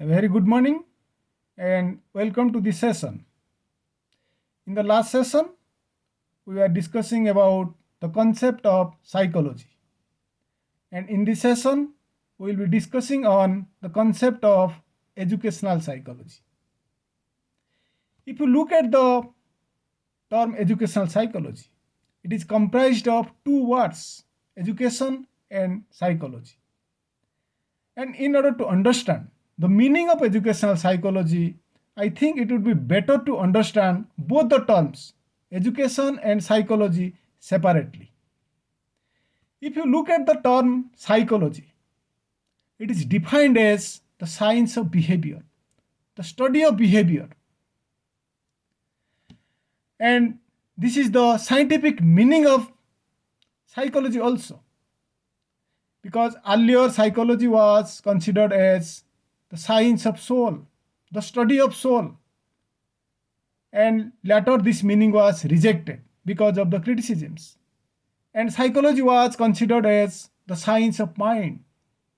A very good morning and welcome to this session. In the last session, we were discussing about the concept of psychology. And in this session, we will be discussing on the concept of educational psychology. If you look at the term educational psychology, it is comprised of two words, education and psychology. And in order to understand the meaning of educational psychology, I think it would be better to understand both the terms, education and psychology, separately. If you look at the term psychology, it is defined as the science of behavior, the study of behavior. And this is the scientific meaning of psychology also. Because earlier psychology was considered as the science of soul, the study of soul. And later this meaning was rejected because of the criticisms. And psychology was considered as the science of mind,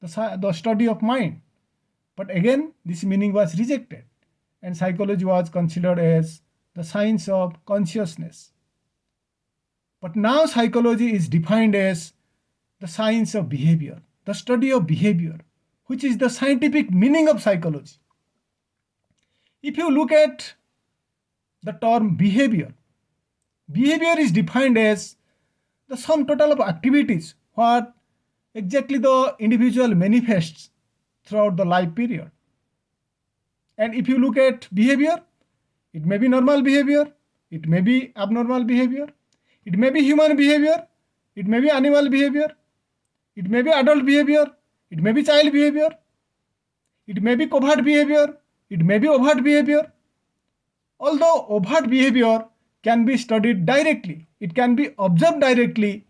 the study of mind. But again, this meaning was rejected. And psychology was considered as the science of consciousness. But now psychology is defined as the science of behavior, the study of behavior, which is the scientific meaning of psychology. If you look at the term behavior, behavior is defined as the sum total of activities what exactly the individual manifests throughout the life period. And if you look at behavior, it may be normal behavior, it may be abnormal behavior, it may be human behavior, it may be animal behavior, it may be adult behavior, it may be child behavior, it may be covert behavior, it may be overt behavior. Although overt behavior can be studied directly, it can be observed directly,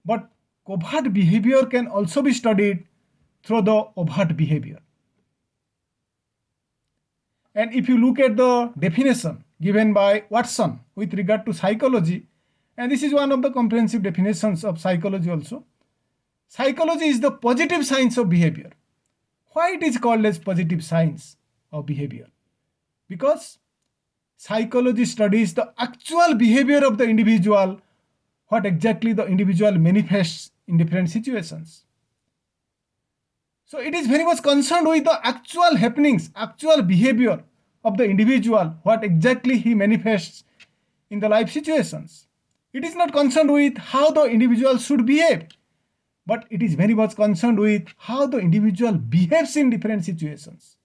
but covert behavior can also be studied through the overt behavior. And if you look at the definition given by Watson with regard to psychology, and this is one of the comprehensive definitions of psychology also, psychology is the positive science of behavior. Why it is called as positive science of behavior? Because psychology studies the actual behavior of the individual, what exactly the individual manifests in different situations. So it is very much concerned with the actual happenings, actual behavior of the individual, what exactly he manifests in the life situations. It is not concerned with how the individual should behave, but it is very much concerned with how the individual behaves in different situations.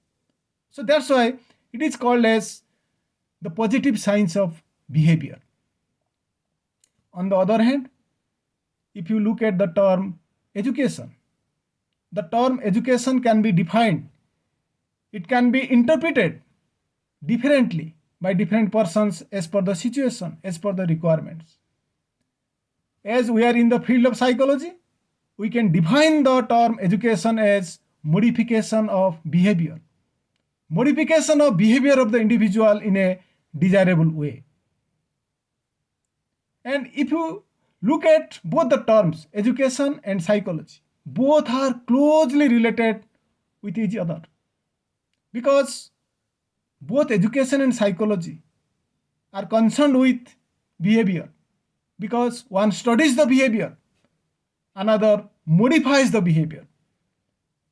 So that's why it is called as the positive science of behavior. On the other hand, if you look at the term education, the term education can be defined, it can be interpreted differently by different persons as per the situation, as per the requirements. As we are in the field of psychology, we can define the term education as modification of behavior. Modification of behavior of the individual in a desirable way. And if you look at both the terms, education and psychology, both are closely related with each other. Because both education and psychology are concerned with behavior. Because one studies the behavior, another modifies the behavior.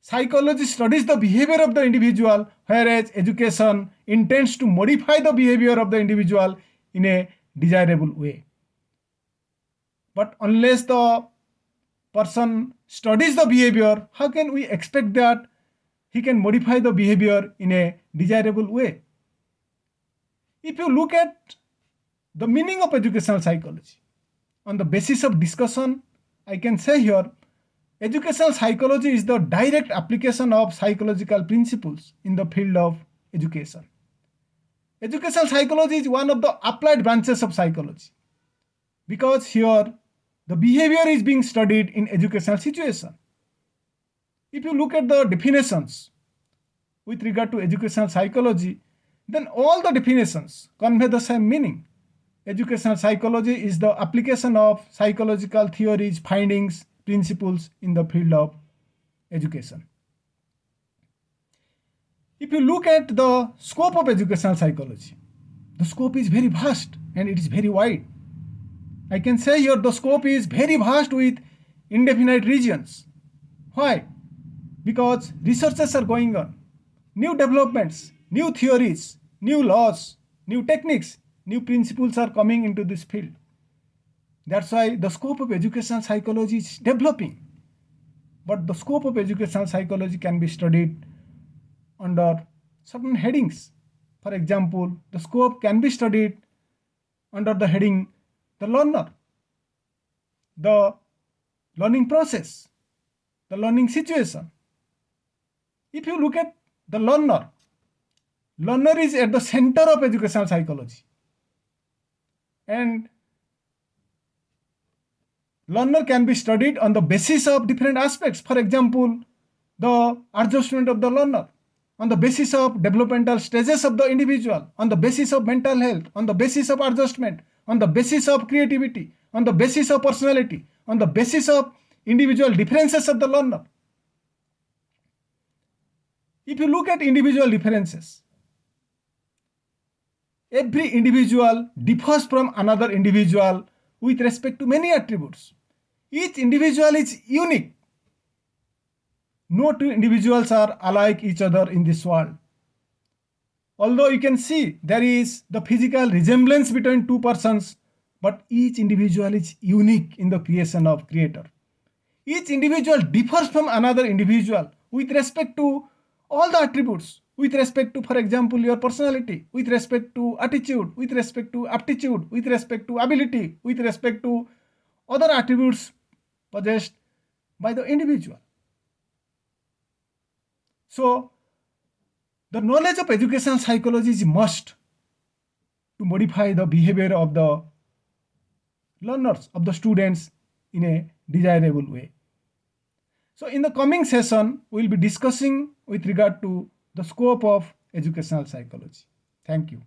Psychology studies the behavior of the individual, whereas education intends to modify the behavior of the individual in a desirable way. But unless the person studies the behavior, how can we expect that he can modify the behavior in a desirable way? If you look at the meaning of educational psychology, on the basis of discussion, I can say here, educational psychology is the direct application of psychological principles in the field of education. Educational psychology is one of the applied branches of psychology because here the behavior is being studied in educational situation. If you look at the definitions with regard to educational psychology, then all the definitions convey the same meaning. Educational psychology is the application of psychological theories, findings, principles in the field of education. If you look at the scope of educational psychology, the scope is very vast and it is very wide. I can say here the scope is very vast with indefinite regions. Why? Because researches are going on. New developments, new theories, new laws, new techniques, new principles are coming into this field. That's why the scope of educational psychology is developing. But the scope of educational psychology can be studied under certain headings. For example, the scope can be studied under the heading the learner, the learning process, the learning situation. If you look at the learner, learner is at the center of educational psychology. And learner can be studied on the basis of different aspects. For example, the adjustment of the learner, on the basis of developmental stages of the individual, on the basis of mental health, on the basis of adjustment, on the basis of creativity, on the basis of personality, on the basis of individual differences of the learner. If you look at individual differences, every individual differs from another individual with respect to many attributes. Each individual is unique. No two individuals are alike each other in this world. Although you can see there is the physical resemblance between two persons, but each individual is unique in the creation of Creator. Each individual differs from another individual with respect to all the attributes, with respect to, for example, your personality, with respect to attitude, with respect to aptitude, with respect to ability, with respect to other attributes possessed by the individual. So, the knowledge of educational psychology is a must to modify the behavior of the learners, of the students in a desirable way. So, in the coming session, we will be discussing with regard to the scope of educational psychology. Thank you.